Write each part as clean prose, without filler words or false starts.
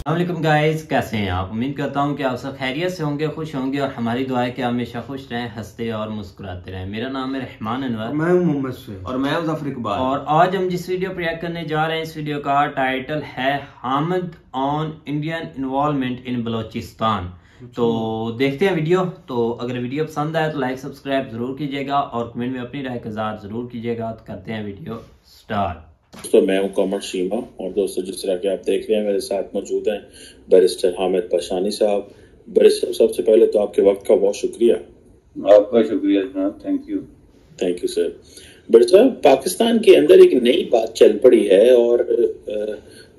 अस्सलामुअलैकुम गाइस, कैसे हैं आप। उम्मीद करता हूं कि आप सब खैरियत से होंगे, खुश होंगे और हमारी दुआ है कि आप हमेशा खुश रहें, हंसते और मुस्कुराते रहें। मेरा नाम है रहमान अनवर, मैं हूं मोहम्मद सैयद और मैं हूं ज़फर इकबाल। और आज हम जिस वीडियो पर रिएक्ट करने जा रहे हैं, इस वीडियो का टाइटल है Hamid on Indian involvement in Balochistan. तो देखते हैं वीडियो। तो अगर वीडियो पसंद आए तो लाइक सब्सक्राइब जरूर कीजिएगा और कमेंट में अपनी राय का इज़हार जरूर कीजिएगा। तो करते हैं वीडियो स्टार्ट। तो मैं हूं कमर शीमा और दोस्तों, जिस तरह के आप देख रहे हैं मेरे साथ मौजूद हैं बैरिस्टर हामिद पशानी साहब। बैरिस्टर, सबसे पहले तो आपके वक्त का बहुत शुक्रिया। आपका शुक्रिया जनाब, thank you sir. Barrister, Pakistan के अंदर एक नई बात चल पड़ी है और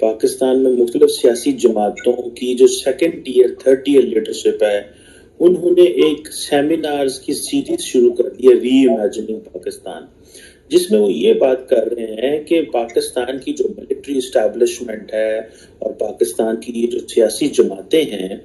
पाकिस्तान में मुख्तलिफ सियासी जमातों की जो second tier third tier leadership है, उन्होंने एक सेमिनार्स की सीरीज शुरू कर दी है, री इमेजिनिंग पाकिस्तान, जिसमें वो ये बात कर रहे हैं कि पाकिस्तान की जो मिलिट्री इस्टेब्लिशमेंट है और पाकिस्तान की ये जो सियासी जमातें हैं,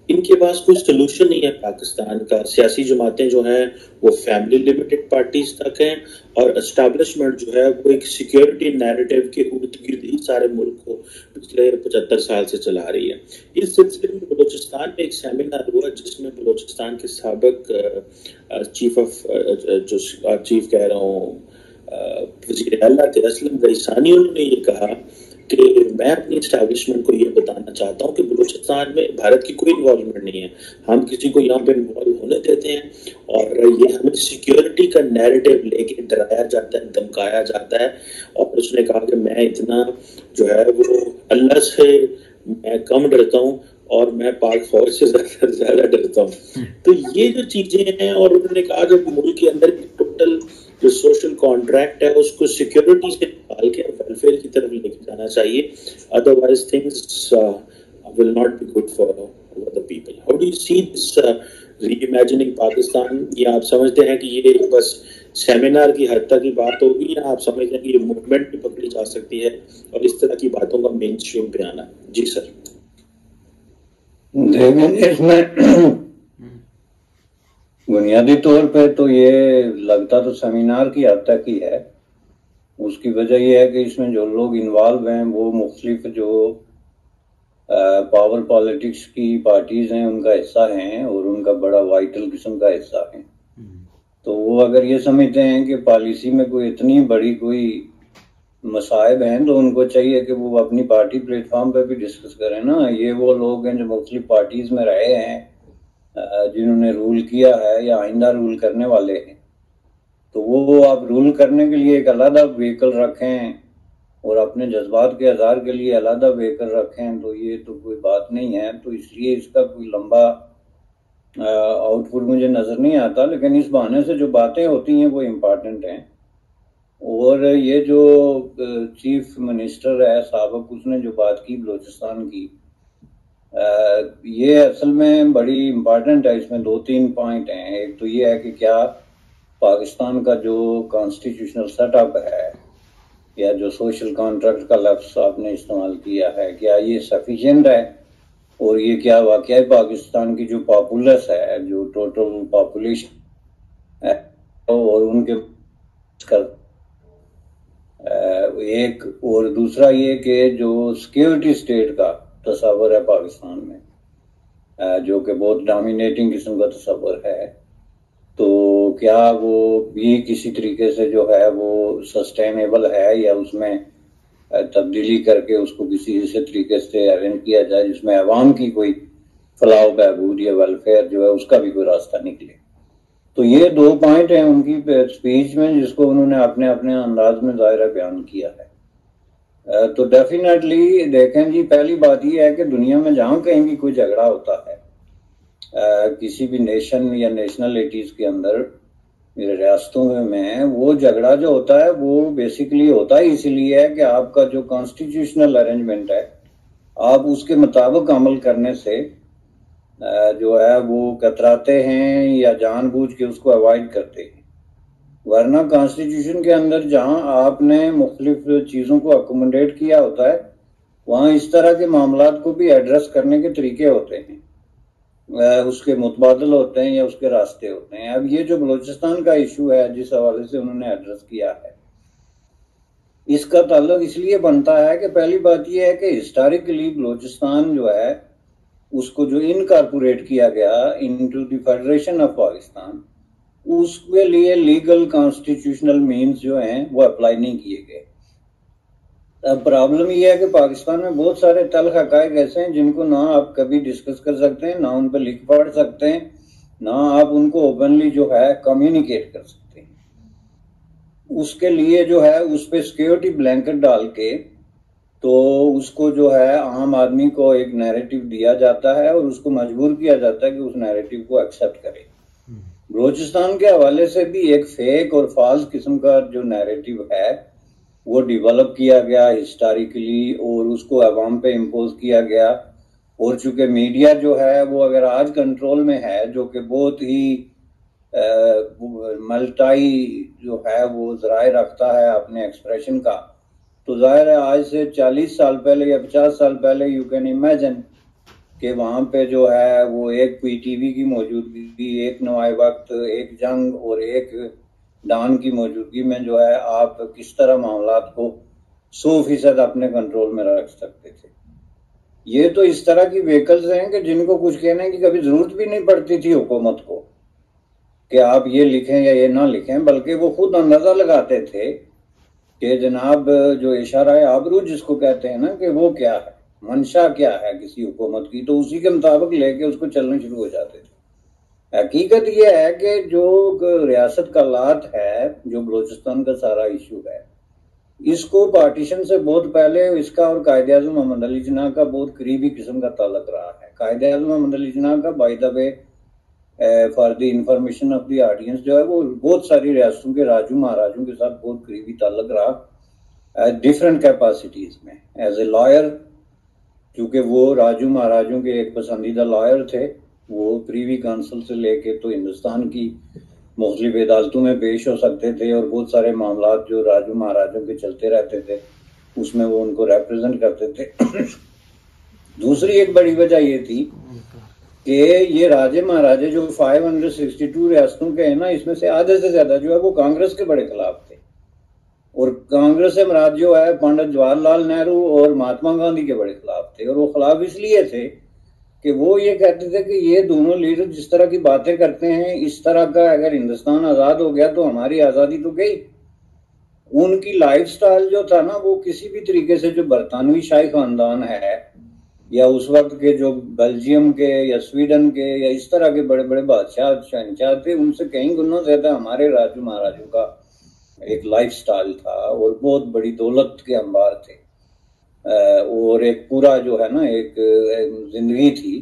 इनके पास कोई सोल्यूशन नहीं है। पाकिस्तान का सियासी जमातें जो हैं वो फैमिली लिमिटेड पार्टीज तक हैं और इस्टेब्लिशमेंट जो है वो एक सिक्योरिटी नैरेटिव के उर्द गिर्द ही सारे मुल्क को पिछले 75 साल से चला रही है। इस सिलसिले में बलोचिस्तान में एक सेमिनार हुआ जिसमें बलोचिस्तान के साबिक चीफ कह रहा हूँ वज़ीर आला थे असलम गईसानी, उन्होंने ये कहा कि मैं अपनी एस्टैब्लिशमेंट को ये बताना चाहता हूँ कि बलूचिस्तान में भारत की कोई इन्वॉल्वमेंट नहीं है, हम किसी को यहाँ पे इन्वॉल्व होने देते हैं और ये हमें सिक्योरिटी का नैरेटिव लेके डराया जाता है, धमकाया जाता है। और उसने कहा कि मैं इतना जो है वो अल्लाह से मैं कम डरता हूँ और मैं पाक फौज से ज्यादा डरता हूँ। तो ये जो चीजें हैं, और उन्होंने कहा कि मुल्क के अंदर टोटल जो सोशल कॉन्ट्रैक्ट है उसको सिक्योरिटी से निकाल के वेलफेयर की तरफ लेके जाना चाहिए, otherwise things will not be good for the people. How do you see this reimagining Pakistan? या आप समझते हैं कि ये बस सेमिनार की हद तक की बात होगी, या आप समझते हैं कि ये मूवमेंट भी पकड़ी जा सकती है और इस तरह की बातों का मेन स्ट्रीम पे आना? जी सर। इसमें बुनियादी तौर पे तो ये लगता तो सेमिनार की हद तक ही है। उसकी वजह यह है कि इसमें जो लोग इन्वॉल्व हैं वो मुख्तलिफ जो पावर पॉलिटिक्स की पार्टीज हैं उनका हिस्सा हैं और उनका बड़ा वाइटल किस्म का हिस्सा है। तो वो अगर ये समझते हैं कि पॉलिसी में कोई इतनी बड़ी कोई मसाइब हैं तो उनको चाहिए कि वो अपनी पार्टी प्लेटफॉर्म पे भी डिस्कस करें ना। ये वो लोग हैं जो मुख्तलिफ पार्टीज में रहे हैं, जिन्होंने रूल किया है या आइंदा रूल करने वाले हैं, तो वो आप रूल करने के लिए एक अलग व्हीकल रखें और अपने जज्बात के इज़हार के लिए अलग व्हीकल रखें, तो ये तो कोई बात नहीं है। तो इसलिए इसका कोई लंबा आउटपुट मुझे नज़र नहीं आता, लेकिन इस बहाने से जो बातें होती हैं वो इम्पॉर्टेंट हैं। और ये जो चीफ मिनिस्टर है साबिक, उसने जो बात की बलूचिस्तान की, ये असल में बड़ी इम्पॉर्टेंट है। इसमें 2-3 पॉइंट हैं। एक तो ये है कि क्या पाकिस्तान का जो कॉन्स्टिट्यूशनल सेटअप है या जो सोशल कॉन्ट्रैक्ट का लफ्ज़ आपने इस्तेमाल किया है, क्या ये सफिशिएंट है, और ये क्या वाकई पाकिस्तान की जो पॉपुलस है, जो टोटल पॉपुलेशन है और उनके एक, और दूसरा ये कि जो सिक्योरिटी स्टेट का तस्वर है पाकिस्तान में, जो कि बहुत डोमिनेटिंग किस्म का तस्वर है, तो क्या वो भी किसी तरीके से जो है वो सस्टेनेबल है या उसमें तब्दीली करके उसको किसी ऐसे तरीके से अरेंज किया जाए जिसमें अवाम की कोई फलाह बहबूद या वेलफेयर जो है उसका भी कोई रास्ता निकले। तो ये 2 पॉइंट हैं उनकी स्पीच में, जिसको उन्होंने अपने अपने अंदाज में ज़ाहिर बयान किया है। तो डेफिनेटली देखें जी, पहली बात यह है कि दुनिया में जहाँ कहीं भी कोई झगड़ा होता है, किसी भी नेशन या नेशनलिटीज के अंदर, रियासतों में, वो झगड़ा जो होता है वो बेसिकली होता ही इसलिए है कि आपका जो कॉन्स्टिट्यूशनल अरेंजमेंट है, आप उसके मुताबिक अमल करने से जो है वो कतराते हैं या जानबूझ के उसको अवॉइड करते हैं। वरना कॉन्स्टिट्यूशन के अंदर जहां आपने मुख्तलिफ चीज़ों को अकोमोडेट किया होता है, वहां इस तरह के मामलात को भी एड्रेस करने के तरीके होते हैं। उसके मुतबादल होते हैं या उसके रास्ते होते हैं। अब ये जो बलूचिस्तान का इशू है जिस हवाले से उन्होंने एड्रेस किया है, इसका ताल्लुक इसलिए बनता है कि पहली बात यह है कि हिस्टोरिकली बलूचिस्तान जो है उसको जो इनकॉर्पोरेट किया गया into the federation of Pakistan, उसके लिए लीगल कॉन्स्टिट्यूशनल मीन्स जो हैं वो अप्लाई नहीं किए गए। अब प्रॉब्लम यह है कि पाकिस्तान में बहुत सारे तल्ख हक़ाइक़ ऐसे हैं जिनको ना आप कभी डिस्कस कर सकते हैं, ना उन पर लिख पढ़ सकते हैं, ना आप उनको ओपनली जो है कम्युनिकेट कर सकते हैं। उसके लिए जो है उस पर सिक्योरिटी ब्लैंकेट डाल के तो उसको जो है आम आदमी को एक नैरेटिव दिया जाता है और उसको मजबूर किया जाता है कि उस नैरेटिव को एक्सेप्ट करे। बलूचिस्तान के हवाले से भी एक फेक और फॉल्स किस्म का जो नैरेटिव है वो डेवलप किया गया हिस्टोरिकली और उसको अवाम पे इम्पोज किया गया। और चूंकि मीडिया जो है वो अगर आज कंट्रोल में है, जो कि बहुत ही मल्टाई जो है वो जराए रखता है अपने एक्सप्रेशन का, तो जाहिर है आज से 40 साल पहले या 50 साल पहले यू कैन इमेजिन कि वहां पे जो है वो एक पीटीवी की मौजूदगी, एक नवाए वक्त, एक जंग और एक डान की मौजूदगी में जो है आप किस तरह मामलात को 100% अपने कंट्रोल में रख सकते थे। ये तो इस तरह की व्हीकल्स हैं कि जिनको कुछ कहने की कभी जरूरत भी नहीं पड़ती थी हुकूमत को कि आप ये लिखें या ये ना लिखें, बल्कि वो खुद अंदाजा लगाते थे कि जनाब जो इशारा आबरू जिसको कहते हैं ना कि वो क्या है, मंशा क्या है किसी हुकूमत की, तो उसी के मुताबिक लेके उसको चलने शुरू हो जाते थे। हकीकत यह है कि जो रियासत का लात है, जो बलूचिस्तान का सारा इशू है, इसको पार्टीशन से बहुत पहले इसका और कायदे-ए-आज़म मोहम्मद अली जिन्ना का बहुत करीबी किस्म का ताल्लुक रहा है। कायदे-ए-आज़म मोहम्मद अली जिन्ना का by the way for the information of the audience जो है वो बहुत सारी रियासतों के राजू महाराजों के साथ बहुत करीबी ताल्लुक रहा डिफरेंट कैपेसिटीज में। एज ए लॉयर, क्योंकि वो राजू महाराजों के एक पसंदीदा लॉयर थे, वो प्रीवी काउंसिल से लेके तो हिंदुस्तान की मुख्तलिफ अदालतों में पेश हो सकते थे और बहुत सारे मामला जो राजू महाराजों के चलते रहते थे उसमें वो उनको रिप्रेजेंट करते थे। दूसरी एक बड़ी वजह ये थी कि ये राजे महाराजे जो 562 रियासतों के हैं ना, इसमें से आधे से ज्यादा जो है वो कांग्रेस के बड़े खिलाफ थे। और कांग्रेस से मुराद जो है पंडित जवाहरलाल नेहरू और महात्मा गांधी के बड़े खिलाफ थे। और वो खिलाफ इसलिए थे कि वो ये कहते थे कि ये दोनों लीडर जिस तरह की बातें करते हैं, इस तरह का अगर हिंदुस्तान आजाद हो गया तो हमारी आजादी तो गई। उनकी लाइफस्टाइल जो था ना वो किसी भी तरीके से जो बरतानवी शाही खानदान है या उस वक्त के जो बेल्जियम के या स्वीडन के या इस तरह के बड़े बड़े बादशाह शहनशाह थे, उनसे कई गुना ज्यादा हमारे राजू महाराजों का एक लाइफस्टाइल था और बहुत बड़ी दौलत के अंबार थे और एक पूरा जो है ना एक जिंदगी थी।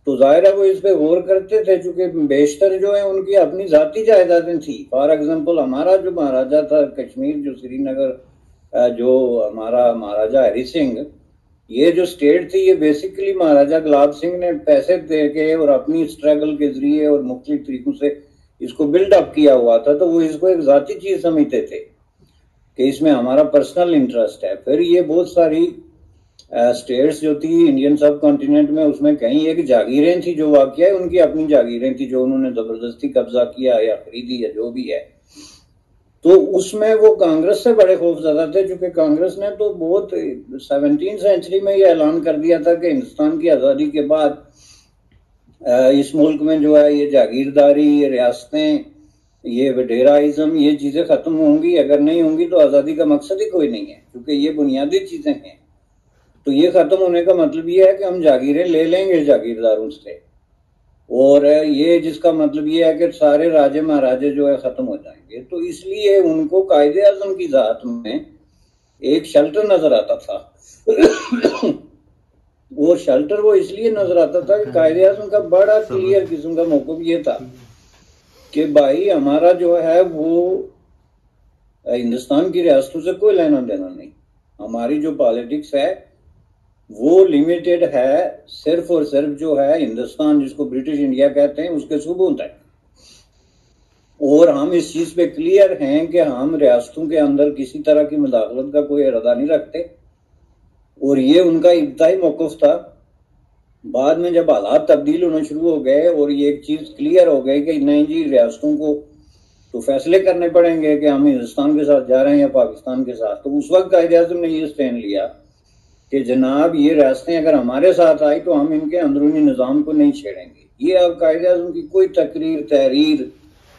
तो जाहिर है वो इस पे गौर करते थे, चूंकि बेशतर जो है उनकी अपनी जाती जायदादें थी। फॉर एग्जांपल हमारा जो महाराजा था कश्मीर, जो श्रीनगर, जो हमारा महाराजा हरि सिंह, ये जो स्टेट थी ये बेसिकली महाराजा गुलाब सिंह ने पैसे दे के और अपनी स्ट्रगल के जरिए और मुख्तलिफ तरीकों से इसको बिल्डअप किया हुआ था। तो वो इसको एक जाती चीज समझते थे कि इसमें हमारा पर्सनल इंटरेस्ट है। फिर ये बहुत सारी स्टेट्स जो थी इंडियन सब कॉन्टिनेंट में, उसमें कहीं एक जागीरें थी जो वाकई उनकी अपनी जागीरें थी जो उन्होंने जबरदस्ती कब्जा किया या खरीदी या जो भी है। तो उसमें वो कांग्रेस से बड़े खौफजदा थे, क्योंकि कांग्रेस ने तो बहुत 17वीं सेंचुरी में ये ऐलान कर दिया था कि हिंदुस्तान की आज़ादी के बाद इस मुल्क में जो है ये जागीरदारी, ये रियासतें, ये वडेराइज्म, ये चीजें खत्म होंगी। अगर नहीं होंगी तो आज़ादी का मकसद ही कोई नहीं है, क्योंकि ये बुनियादी चीजें हैं। तो ये खत्म होने का मतलब ये है कि हम जागीरें ले लेंगे जागीरदारों से, और ये जिसका मतलब ये है कि सारे राजे महाराजे जो है खत्म हो जाएंगे। तो इसलिए उनको कायदे आज़म की जात में एक शेल्टर नजर आता था। वो शेल्टर वो इसलिए नजर आता था कि कायदे आज़म का बड़ा क्लियर किस्म का मौक़िफ़ ये था कि भाई हमारा जो है वो हिंदुस्तान की रियासतों से कोई लेना देना नहीं। हमारी जो पॉलिटिक्स है वो लिमिटेड है सिर्फ और सिर्फ जो है हिंदुस्तान, जिसको ब्रिटिश इंडिया कहते हैं, उसके सुबूत है। और हम इस चीज पे क्लियर हैं कि हम रियासतों के अंदर किसी तरह की मुदाखलत का कोई इरादा नहीं रखते। और ये उनका इब्तदाई मौक़िफ़ था। बाद में जब हालात तब्दील होने शुरू हो गए और ये एक चीज क्लियर हो गई कि नहीं जी, रियासतों को तो फैसले करने पड़ेंगे कि हम हिंदुस्तान के साथ जा रहे हैं या पाकिस्तान के साथ, तो उस वक्त कायद-ए-आज़म ने ये स्टैंड लिया कि जनाब ये रियासतें अगर हमारे साथ आई तो हम इनके अंदरूनी निज़ाम को नहीं छेड़ेंगे। ये अब कायद-ए-आज़म की कोई तकरीर, तहरीर,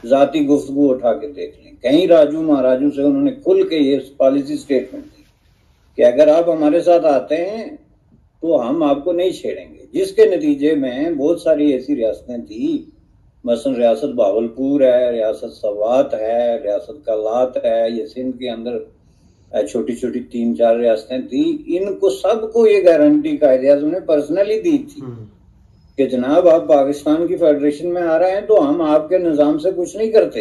जाती गुफ्तगू उठा के देख लें, कहीं राजू महाराजू से उन्होंने खुल के ये पॉलिसी स्टेटमेंट दी कि अगर आप हमारे साथ आते हैं तो हम आपको नहीं छेड़ेंगे, जिसके नतीजे में बहुत सारी ऐसी रियासतें थी, मसलन रियासत बावलपुर है, रियासत सवात है, रियासत कलात है, ये सिंध के अंदर छोटी छोटी 3-4 रियासतें थी, इनको सबको ये गारंटी कायद-ए-आज़म ने पर्सनली दी थी कि जनाब आप पाकिस्तान की फेडरेशन में आ रहे हैं तो हम आपके निज़ाम से कुछ नहीं करते।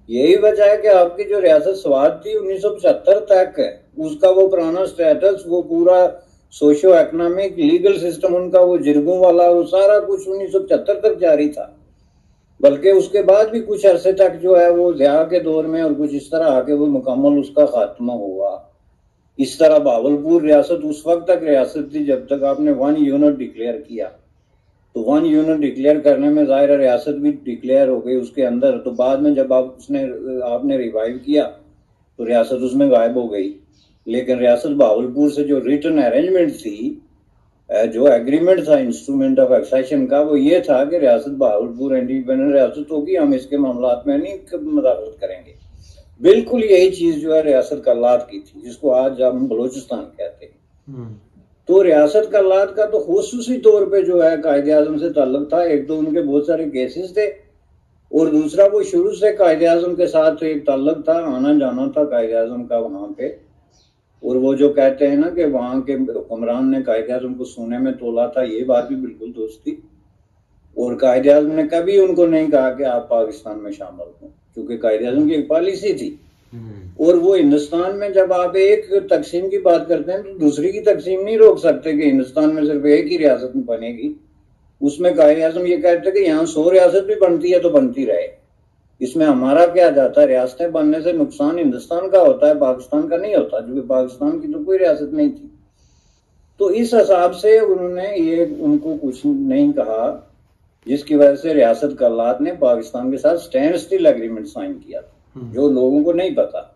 यही वजह है कि आपकी जो रियासत स्वात थी 1975 तक उसका वो पुराना स्टेटस, वो पूरा सोशो इकोनॉमिक लीगल सिस्टम उनका वो जिरगों वाला, वो सारा कुछ 1975 तक जारी था। बल्कि उसके बाद भी कुछ अरसे तक जो है वो ज़िया के दौर में और कुछ इस तरह आके वो मुकम्मल उसका खात्मा हुआ। इस तरह बावलपुर रियासत उस वक्त तक रियासत थी जब तक आपने 1 यूनिट डिक्लेयर किया। तो 1 यूनिट डिक्लेयर करने में ज़ाहिर रियासत भी डिक्लेयर हो गई उसके अंदर। तो बाद में जब आपने रिवाइव किया तो रियासत उसमें गायब हो गई। लेकिन रियासत बावलपुर से जो रिटन अरेंजमेंट थी, जो एग्रीमेंट था इंस्ट्रूमेंट ऑफ एक्सेशन का, वो ये था कि रियासत बावलपुर इंडिपेंडेंट रियासत होगी, हम इसके मामलात में नहीं मदाखलत करेंगे। बिल्कुल यही चीज जो है रियासत कलात की थी, जिसको आज हम बलोचिस्तान कहते हैं। तो रियासत कलात का तो खुसूसी तौर पे जो है कायद-ए-आज़म से ताल्लुक था। एक तो उनके बहुत सारे केसेस थे और दूसरा वो शुरू से कायद-ए-आज़म के साथ एक ताल्लुक था, आना जाना था कायद-ए-आज़म का वहां पे। और वो जो कहते हैं ना कि वहां के हुक्मरान ने कायद-ए-आज़म को सोने में तोला था, ये बात भी बिल्कुल दुरुस्त थी। और कायद-ए-आज़म ने कभी उनको नहीं कहा कि आप पाकिस्तान में शामिल हो, क्योंकि कायद-ए-आज़म की एक पॉलिसी थी। और वो हिंदुस्तान में जब आप एक तकसीम की बात करते हैं तो दूसरी की तकसीम नहीं रोक सकते कि हिंदुस्तान में सिर्फ एक ही रियासत बनेगी। उसमें कायद-ए-आज़म ये कहते कि यहाँ 100 रियासत भी बनती है तो बनती रहे, इसमें हमारा क्या जाता है। रियासतें बनने से नुकसान हिंदुस्तान का होता है, पाकिस्तान का नहीं होता, क्योंकि पाकिस्तान की तो कोई रियासत नहीं थी। तो इस हिसाब से उन्होंने ये उनको कुछ नहीं कहा, जिसकी वजह से रियासत कलात ने पाकिस्तान के साथ स्टैंड स्टिल एग्रीमेंट साइन किया था, जो लोगों को नहीं पता।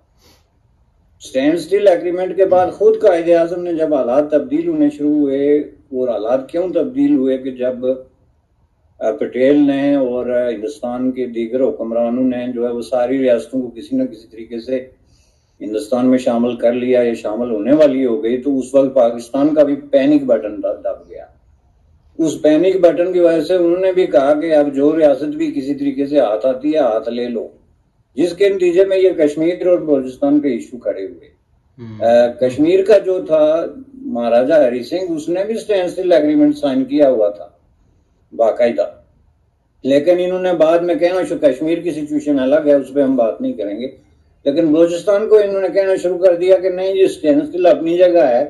स्टैंड स्टिल एग्रीमेंट के बाद खुद कायद-ए-आज़म ने जब हालात तब्दील होने शुरू हुए, और हालात क्यों तब्दील हुए कि जब पटेल ने और हिंदुस्तान के दीगर हुक्मरानों ने जो है वो सारी रियासतों को किसी न किसी तरीके से हिंदुस्तान में शामिल कर लिया या शामिल होने वाली हो गई, तो उस वक्त पाकिस्तान का भी पैनिक बटन दब गया। उस पैनिक बटन की वजह से उन्होंने भी कहा कि अब जो रियासत भी किसी तरीके से हाथ आती है हाथ ले लो, जिसके नतीजे में ये कश्मीर और बलूचिस्तान के इशू खड़े हुए। कश्मीर का जो था महाराजा हरि सिंह, उसने भी स्टैंड स्टिल एग्रीमेंट साइन किया हुआ था बाकायदा, लेकिन इन्होंने बाद में कहना कश्मीर की सिचुएशन अलग है, उस पर हम बात नहीं करेंगे। लेकिन बलूचिस्तान को इन्होंने कहना शुरू कर दिया कि नहीं, ये स्टैंड स्टिल अपनी जगह है,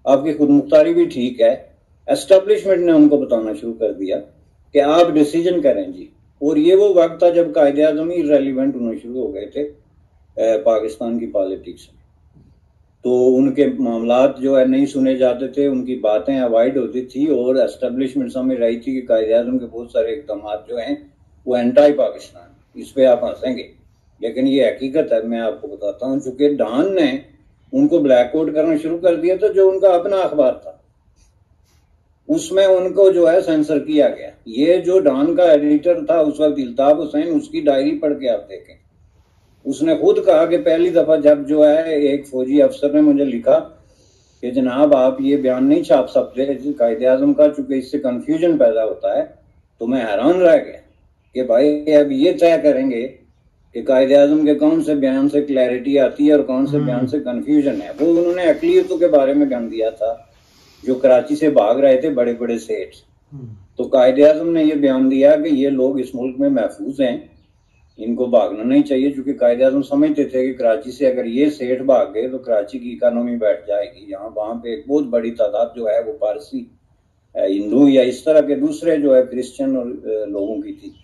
आपकी खुद मुख्तारी भी ठीक है। एस्टेब्लिशमेंट ने उनको बताना शुरू कर दिया कि आप डिसीजन करें जी। और ये वो वक्त था जब कायद-ए-आज़म ही इररिलेवेंट होने शुरू हो गए थे पाकिस्तान की पॉलिटिक्स में। तो उनके मामलात जो है नहीं सुने जाते थे, उनकी बातें अवॉइड होती थी, और एस्टेब्लिशमेंट समझ रही थी कि कायद-ए-आज़म के बहुत सारे इकदाम जो हैं वो एंटी पाकिस्तान। इस पे आप हंसेंगे, लेकिन ये हकीकत है, मैं आपको बताता हूँ। चूंकि डॉन ने उनको ब्लैकआउट करना शुरू कर दिया था, जो उनका अपना अखबार था उसमें उनको जो है सेंसर किया गया। ये जो डॉन का एडिटर था उस वक्त इल्ताफ हुसैन, उसकी डायरी पढ़ के आप देखें, उसने खुद कहा कि पहली दफा जब जो है एक फौजी अफसर ने मुझे लिखा कि जनाब आप ये बयान नहीं छाप सकते कायद-ए-आज़म का, चूंकि इससे कंफ्यूजन पैदा होता है, तो मैं हैरान रह गया कि भाई अब ये तय करेंगे कि कायद-ए-आज़म के कौन से बयान से क्लैरिटी आती है और कौन से बयान से कंफ्यूजन है। वो उन्होंने अकलियतों के बारे में बयान दिया था जो कराची से भाग रहे थे, बड़े बड़े सेठ। तो कायद-ए-आज़म ने ये बयान दिया कि ये लोग इस मुल्क में महफूज हैं, इनको भागना नहीं चाहिए, क्योंकि कायद-ए-आज़म समझते थे कि कराची से अगर ये सेठ भाग गए तो कराची की इकोनॉमी बैठ जाएगी। यहाँ वहां पे एक बहुत बड़ी तादाद जो है वो पारसी, हिंदू या इस तरह के दूसरे जो है क्रिश्चियन और लोगों की थी।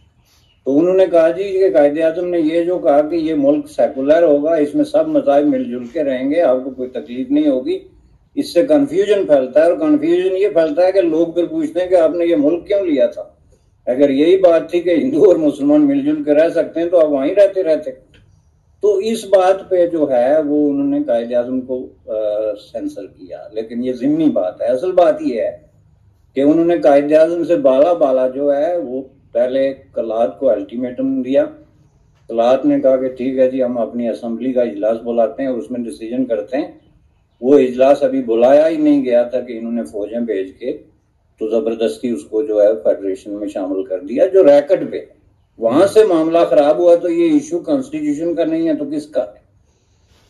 तो उन्होंने कहा जी कि कायद-ए-आज़म ने ये जो कहा कि ये मुल्क सेकुलर होगा, इसमें सब मज़ाहिब मिलजुल के रहेंगे, आपको कोई तकलीफ नहीं होगी, इससे कंफ्यूजन फैलता है, और कंफ्यूजन ये फैलता है कि लोग फिर पूछते हैं कि आपने ये मुल्क क्यों लिया था। अगर यही बात थी कि हिंदू और मुसलमान मिलजुल के रह सकते हैं तो आप वहीं रहते। तो इस बात पे जो है वो उन्होंने कायद-ए-आज़म को सेंसर किया। लेकिन ये ज़िम्नी बात है। असल बात ये है कि उन्होंने कायद-ए-आज़म से बाला जो है वो पहले कलात को अल्टीमेटम दिया। कलात ने कहा कि ठीक है जी, हम अपनी असेंबली का इजलास बुलाते हैं और उसमें डिसीजन करते हैं। वो इजलास अभी बुलाया ही नहीं गया था कि इन्होंने फौजें भेज के तो जबरदस्ती उसको जो है फेडरेशन में शामिल कर दिया, जो रैकेट पे वहां से मामला खराब हुआ। तो ये इशू कॉन्स्टिट्यूशन का नहीं है तो किसका है?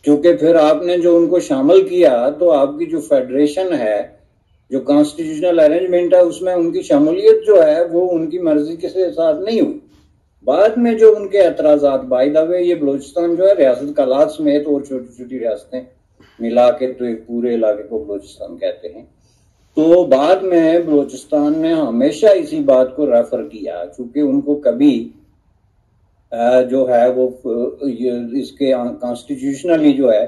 क्योंकि फिर आपने जो उनको शामिल किया तो आपकी जो फेडरेशन है, जो कॉन्स्टिट्यूशनल अरेंजमेंट है, उसमें उनकी शमूलियत जो है वो उनकी मर्जी के साथ नहीं हुई। बाद में जो उनके एतराजात, बाय द वे ये बलूचिस्तान जो है रियासत कलात समेत और छोटी छोटी रियासतें मिला के तो एक पूरे इलाके को बलूचिस्तान कहते हैं। तो बाद में बलूचिस्तान ने हमेशा इसी बात को रेफर किया, क्योंकि उनको कभी जो है वो इसके कॉन्स्टिट्यूशनली जो है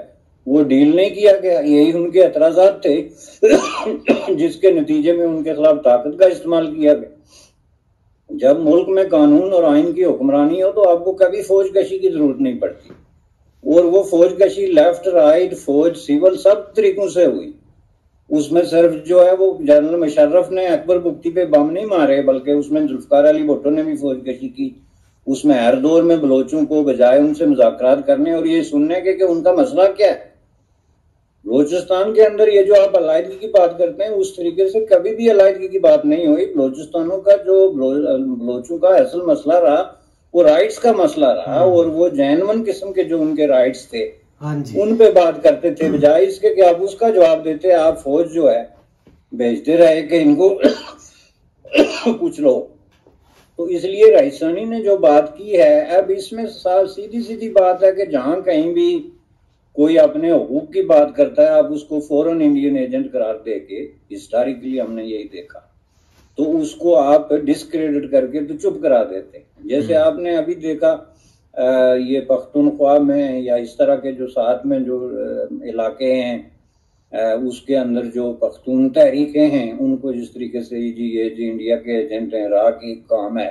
वो डील नहीं किया गया। यही उनके एतराजात थे जिसके नतीजे में उनके खिलाफ ताकत का इस्तेमाल किया गया। जब मुल्क में कानून और आइन की हुक्मरानी हो तो आपको कभी फौज कशी की जरूरत नहीं पड़ती, और वो फौज कशी लेफ्ट राइट फौज सिविल सब तरीकों से हुई। उसमें सिर्फ जो है वो जनरल मुशर्रफ ने अकबर बुख्ती पे बम नहीं मारे, बल्कि उसमें जुल्फकार अली भुट्टो ने भी फौज कशी की। उसमें हर दौर में बलोचों को बजाय उनसे मुज़ाकरात करने और ये सुनने के कि उनका मसला क्या है, बलूचिस्तान के अंदर ये जो आप अलायदगी की बात करते हैं उस तरीके से कभी भी अलायदगी की बात नहीं हुई। बलूचिस्तानों का जो बलोचों का असल मसला रहा वो राइट्स का मसला रहा, और वो जेन्युइन किस्म के जो उनके राइट्स थे उन पे बात करते थे, बजाय इसके कि आप उसका जवाब देते। आप फौज जो है भेजते रहे कि इनको कुछ लो। तो इसलिए राइसानी ने जो बात की है, अब इसमें सीधी सीधी बात है कि जहां कहीं भी कोई अपने हुकूक की बात करता है आप उसको फौरन इंडियन एजेंट करार दे के, हिस्टोरिकली हमने यही देखा, तो उसको आप डिस्क्रेडिट करके तो चुप करा देते हैं। जैसे आपने अभी देखा ये पख्तूनख्वा में या इस तरह के जो साथ में जो इलाके हैं उसके अंदर जो पख्तून तहरीकें हैं उनको जिस तरीके से ये जी इंडिया के एजेंट हैं, राह की काम है।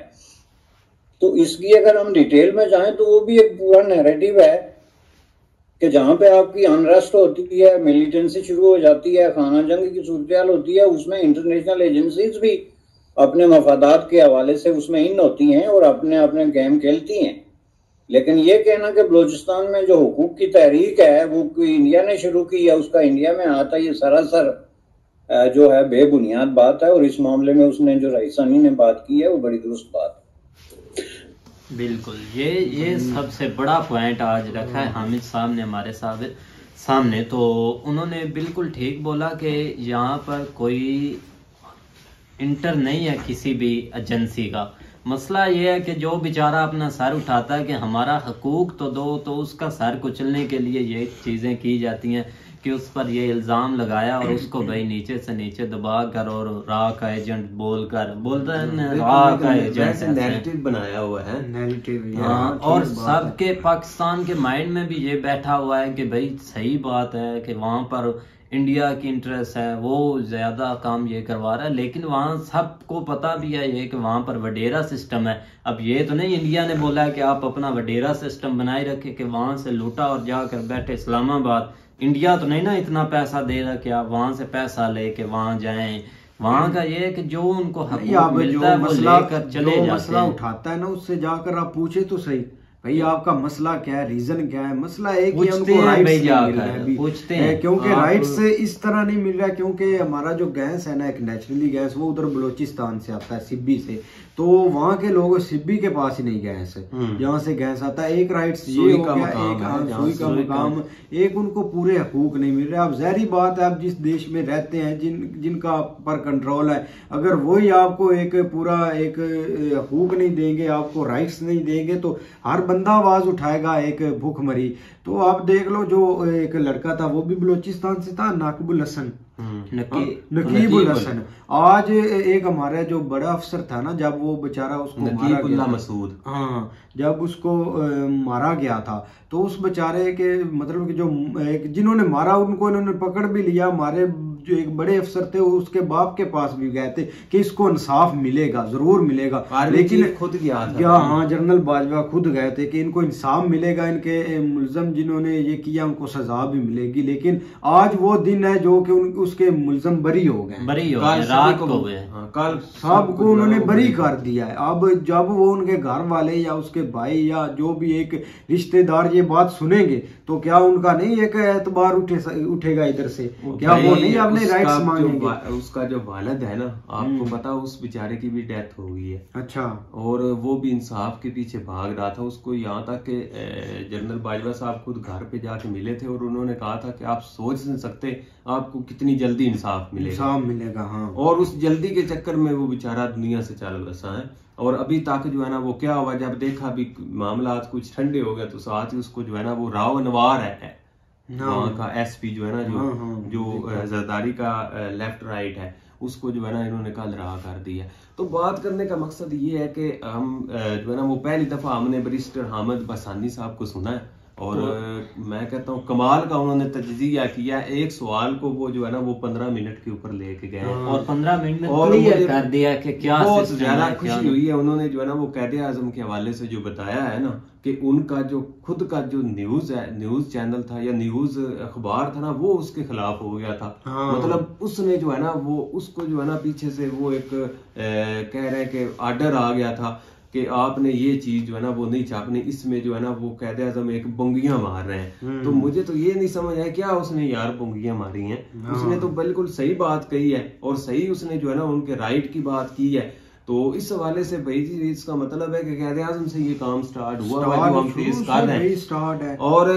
तो इसकी अगर हम डिटेल में जाएं तो वो भी एक पूरा नैरेटिव है कि जहां पे आपकी अनरेस्ट होती है, मिलिटेंसी शुरू हो जाती है, खाना जंग की सूरत होती है, उसमें इंटरनेशनल एजेंसीज भी अपने मफादात के हवाले से उसमें इन होती हैं और अपने अपने गेम खेलती हैं। लेकिन ये कहना कि बलूचिस्तान में जो हुकूक की तहरीक है वो इंडिया ने शुरू की है, उसका इंडिया में आता, ये सरासर जो है बेबुनियाद बात है। और इस मामले में उसने जो राइसानी ने बात की है वो बड़ी दुरुस्त बात है। बिल्कुल, ये सबसे बड़ा पॉइंट आज रखा है हामिद साहब ने हमारे सामने। तो उन्होंने बिल्कुल ठीक बोला कि यहाँ पर कोई इंटर नहीं है किसी भी एजेंसी का। मसला ये है कि जो बेचारा अपना सर उठाता है कि हमारा हकूक तो दो, तो उसका सर कुचलने के लिए ये चीज़ें की जाती हैं कि उस पर ये इल्ज़ाम लगाया और उसको भाई नीचे से नीचे दबा कर और राह का एजेंट बोलते हैं राह का एजेंट नैरेटिव बनाया हुआ है, नैरेटिव। हाँ, और सबके पाकिस्तान के माइंड में भी ये बैठा हुआ है कि भाई सही बात है कि वहाँ पर इंडिया की इंटरेस्ट है, वो ज्यादा काम ये करवा रहा है। लेकिन वहाँ सबको पता भी है ये कि वहाँ पर वडेरा सिस्टम है। अब ये तो नहीं इंडिया ने बोला है कि आप अपना वडेरा सिस्टम बनाए रखे कि वहां से लूटा और जाकर बैठे इस्लामाबाद। इंडिया तो नहीं ना इतना पैसा दे रहा कि आप वहां से पैसा लेके वहां जाएं। वहां का ये है कि जो उनको हकूक मिलता है वो लेकर चले जाते हैं। मसला उठाता है ना उससे जाकर आप पूछे तो सही, भाई आपका मसला क्या है, रीजन क्या है। मसला एक ही हमको राइट्स नहीं मिल रहा है, पूछते हैं क्योंकि राइट्स इस तरह नहीं मिल रहा, क्योंकि हमारा जो गैस है ना, एक नेचुरली गैस वो उधर बलोचिस्तान से आता है, सिब्बी से। तो वहाँ के लोग सिब्बी के पास ही नहीं गैस है, जहाँ से गैस आता है। एक राइट्स ये हो गया, एक सुई का मकाम, एक उनको पूरे हकूक नहीं मिल रहे। अब ज़ाहिरी बात है, आप जिस देश में रहते हैं, जिनका पर कंट्रोल है, अगर वही आपको एक पूरा एक हकूक नहीं देंगे, आपको राइट्स नहीं देंगे, तो हर बंदा आवाज उठाएगा एक भूखमरी। तो आप देख लो, जो एक लड़का था वो भी बलोचिस्तान से था, नाकबुल हसन, नकीब उल हसन। आज एक हमारा जो बड़ा अफसर था ना, जब वो बेचारा उसको मारा गया मसूद, हाँ, जब उसको मारा गया था तो उस बेचारे के मतलब कि जो जिन्होंने मारा उनको इन्होंने पकड़ भी लिया। हमारे जो एक बड़े अफसर थे उसके बाप के पास भी गए थे कि इसको इंसाफ मिलेगा, जरूर मिलेगा, लेकिन खुद गया था। हाँ, जनरल बाजवा खुद गए थे कि इनको इंसाफ मिलेगा, इनके मुलजम जिन्होंने ये किया उनको सजा भी मिलेगी। लेकिन आज वो दिन है जो कि उसके मुलजम बरी हो गए, रात को कल सबको उन्होंने बरी कर दिया है। अब जब वो उनके घर वाले या उसके भाई या जो भी एक रिश्तेदार ये बात सुनेंगे तो क्या उनका नहीं एक एतबार उठेगा इधर से? क्या वो नहीं अपने राइट्स मांगेंगे? उसका जो वालिद है ना, आपको पता उस बेचारे की भी डेथ हो गई है। अच्छा। और वो भी इंसाफ के पीछे भाग रहा था। उसको यहाँ तक कि जनरल बाजवा साहब खुद घर पे जाके मिले थे और उन्होंने कहा था कि आप सोच नहीं सकते आपको कितनी जल्दी इंसाफ मिलेगा। हाँ। और उस जल्दी के चक्कर में वो बेचारा दुनिया से चल बसा है। और अभी तक जो है ना वो क्या हुआ, जब देखा भी मामला कुछ ठंडे हो गए तो साथ ही उसको जो है ना वो राव अनवार है वहाँ का एसपी जो है ना, जो जरदारी का लेफ्ट राइट है, उसको जो है ना इन्होंने कल रहा कर दिया। तो बात करने का मकसद ये है कि हम जो है ना वो पहली दफा हमने बैरिस्टर हामिद बसानी साहब को सुना है और मैं कहता हूँ कमाल का उन्होंने तज्जिया किया। एक सवाल को वो जो है ना वो 15 मिनट के ऊपर लेके गए और 15 मिनट में क्लियर कर दिया कि क्या बहुत ज्यादा खुशी हुई है। उन्होंने जो है ना वो कायदे आजम के हवाले से जो बताया है ना कि उनका जो खुद का जो न्यूज है, न्यूज चैनल था या न्यूज अखबार था ना, वो उसके खिलाफ हो गया था। मतलब उसने जो है ना वो उसको जो है ना पीछे से वो एक कह रहे हैं कि आर्डर आ गया था कि आपने ये चीज जो है ना वो नहीं छापनी, इसमें जो है ना वो कायदे आज़म एक बुंगियां मार रहे हैं। तो मुझे तो ये नहीं समझ आया क्या उसने यार बुंगियां मारी हैं। उसने तो बिल्कुल सही बात कही है और सही उसने जो है ना उनके राइट की बात की है। तो इस हवाले से भाई जी इसका मतलब है कि कायदे आज़म से ये काम स्टार्ट हुआ है जो हम फेस कर रहे हैं। और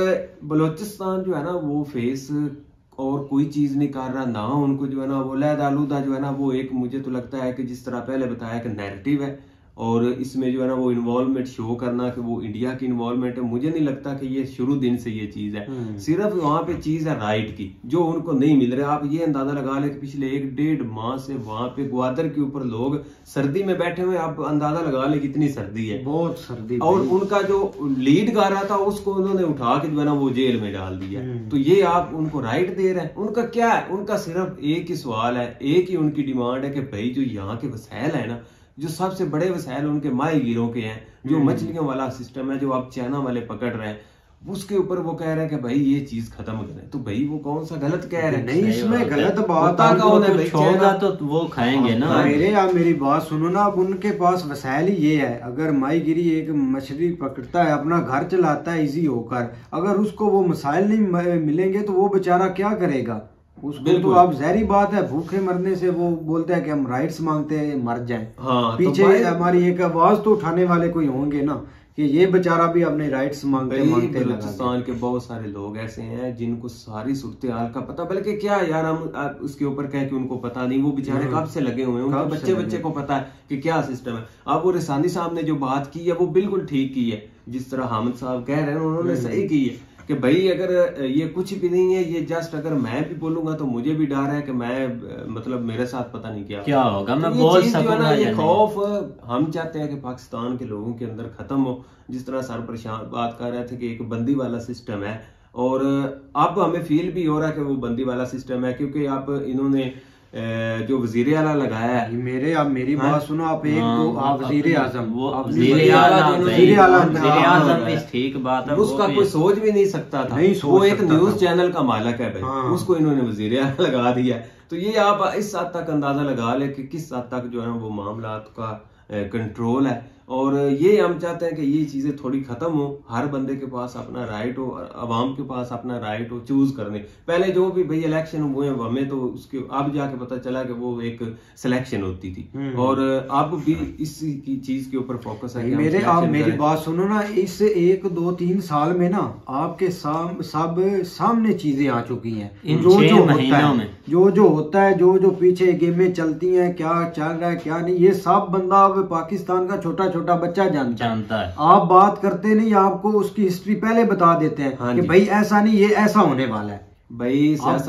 बलोचिस्तान जो है ना वो फेस और कोई चीज नहीं कर रहा ना, उनको जो है ना वो लैद आलूदा जो है ना वो एक, मुझे तो लगता है कि जिस तरह पहले बताया कि नैरेटिव है और इसमें जो है ना वो इन्वॉल्वमेंट शो करना कि वो इंडिया की इन्वॉल्वमेंट है। मुझे नहीं लगता कि ये शुरू दिन से ये चीज है, सिर्फ वहां पे चीज है राइट की जो उनको नहीं मिल रहा। आप ये अंदाजा लगा ले कि पिछले 1-1.5 माह से वहां पे ग्वादर के ऊपर लोग सर्दी में बैठे हुए, आप अंदाजा लगा ले कितनी सर्दी है, बहुत सर्दी। और उनका जो लीड गा रहा था उसको उन्होंने उठा के जो है ना वो जेल में डाल दिया। तो ये आप उनको राइट दे रहे हैं? उनका क्या है? उनका सिर्फ एक ही सवाल है, एक ही उनकी डिमांड है कि भाई जो यहाँ के वसैल है ना, जो सबसे बड़े वसैल उनके माहीगीरों के हैं, जो मछलियों वाला सिस्टम है जो आप चाइना वाले पकड़ रहे हैं, उसके ऊपर वो कह रहे हैं कि भाई ये चीज खत्म करें। तो भाई वो कौन सा गलत कह रहे हैं? नहीं, इसमें गलत बात होगा तो वो खाएंगे ना। मेरी बात सुनो ना, अब उनके पास वसैल ही ये है। अगर माहीगिरी एक मछली पकड़ता है, अपना घर चलाता है इजी होकर, अगर उसको वो मसाइल नहीं मिलेंगे तो वो बेचारा क्या करेगा? उसको तो आप जहरी बात है, भूखे मरने से वो बोलते हैं कि हम राइट्स मांगते हैं, मर जाएं। हाँ, पीछे तो हमारी एक आवाज तो उठाने वाले कोई होंगे ना कि ये बेचारा भी अपने राइट्स मांगते। बलूचिस्तान के बहुत सारे लोग ऐसे हैं जिनको सारी सूरत हाल का पता, बल्कि क्या यार हम उसके ऊपर कह के उनको पता नहीं, वो बेचारे कब से लगे हुए हैं, उनके बच्चे को पता है कि क्या सिस्टम है। अब वो रिसानी साहब ने जो बात की है वो बिल्कुल ठीक की है, जिस तरह हामिद साहब कह रहे हैं उन्होंने सही की है कि भाई अगर ये कुछ भी नहीं है, ये जस्ट अगर मैं भी बोलूंगा तो मुझे भी डर है कि मैं मतलब मेरे साथ पता नहीं क्या होगा, मैं बोल सकूंगा। ये खौफ हम चाहते हैं कि पाकिस्तान के लोगों के अंदर खत्म हो। जिस तरह सर परेशान बात कर रहे थे कि एक बंदी वाला सिस्टम है, और अब हमें फील भी हो रहा है कि वो बंदी वाला सिस्टम है, क्योंकि अब इन्होंने जो वजीर आला लगाया है। आप मेरी बात सुनो, आप एक तो आप वजीर आजम, वो वजीर आजम ठीक बात है, उसका कोई सोच भी नहीं सकता था, वो एक न्यूज चैनल का मालिक है भाई, उसको इन्होंने वजीर आला लगा दिया। तो ये आप इस हद तक अंदाजा लगा ले कि किस हद तक जो है वो मामला का कंट्रोल है। और ये हम चाहते हैं कि ये चीजें थोड़ी खत्म हो, हर बंदे के पास अपना राइट हो, अवाम के पास अपना राइट हो चूज करने। पहले जो भी भाई इलेक्शन हुए हैं हमें तो उसके अब जाके पता चला कि वो एक सिलेक्शन होती थी, और अब भी इसी की चीज के ऊपर फोकस है। आप मेरी बात सुनो ना, इस 1-2-3 साल में ना आपके सब सामने चीजें आ चुकी हैं, जो होता है, जो पीछे गेमें चलती हैं, क्या चल रहा है क्या नहीं, ये सब बंदा अब पाकिस्तान का छोटा बच्चा जानता है। आप बात करते नहीं, आपको उसकी हिस्ट्री पहले बता देते हैं कि भाई ऐसा नहीं, ये ऐसा होने वाला है। भाई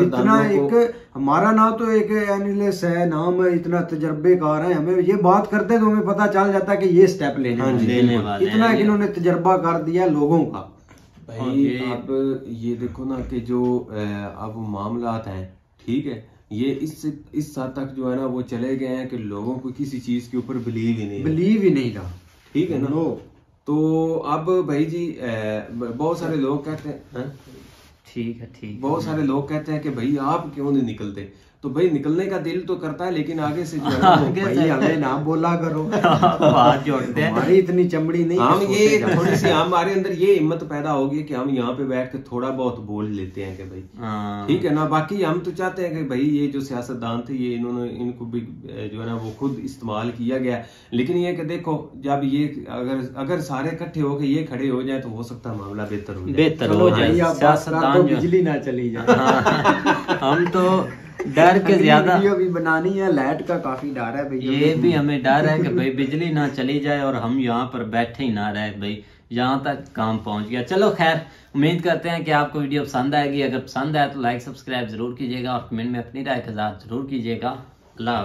इतना एक हमारा नाम तो एक एनालिस्ट है, नाम इतना तजर्बेकार है, हमें ये बात करते हैं तो हमें पता चल जाता है कि ये स्टेप लेने वाले इतना इन्होंने तजर्बा कर दिया लोगों का। भाई अब ये देखो ना कि जो अब मामलात हैं, ठीक है, ये इस हद तक जो है ना वो चले गए हैं कि लोगों को किसी चीज के ऊपर बिलीव ही नहीं रहा, ठीक है ना। तो अब भाई जी बहुत सारे लोग कहते हैं, ठीक है, बहुत सारे लोग कहते हैं कि भाई आप क्यों नहीं निकलते, तो भाई निकलने का दिल तो करता है, लेकिन आगे से जो है भाई हमें ना बोला करो, बात जोड़ते हैं, हमारी इतनी चमड़ी नहीं, हम ये थोड़ी सी हमारे अंदर ये हिम्मत पैदा होगी कि हम यहाँ पे बैठ के थोड़ा बहुत बोल लेते हैं कि भाई ठीक है ना। बाकी हम तो चाहते हैं कि भाई ये जो सियासतदान थे ये इनको भी जो है ना वो खुद इस्तेमाल किया गया, लेकिन ये कि देखो जब ये अगर सारे इकट्ठे होकर ये खड़े हो जाए तो हो सकता है मामला बेहतर हो जाए, बिजली ना चली जाए। हम तो डर के ज्यादा वीडियो भी बनानी है, लाइट का काफी डर है भैया, ये भी हमें डर है कि भाई बिजली ना चली जाए और हम यहाँ पर बैठे ही ना रहे, भाई यहाँ तक काम पहुंच गया। चलो खैर, उम्मीद करते हैं कि आपको वीडियो पसंद आएगी। अगर पसंद आए तो लाइक सब्सक्राइब जरूर कीजिएगा और कमेंट में अपनी राय का इज़हार जरूर कीजिएगा। अल्लाह।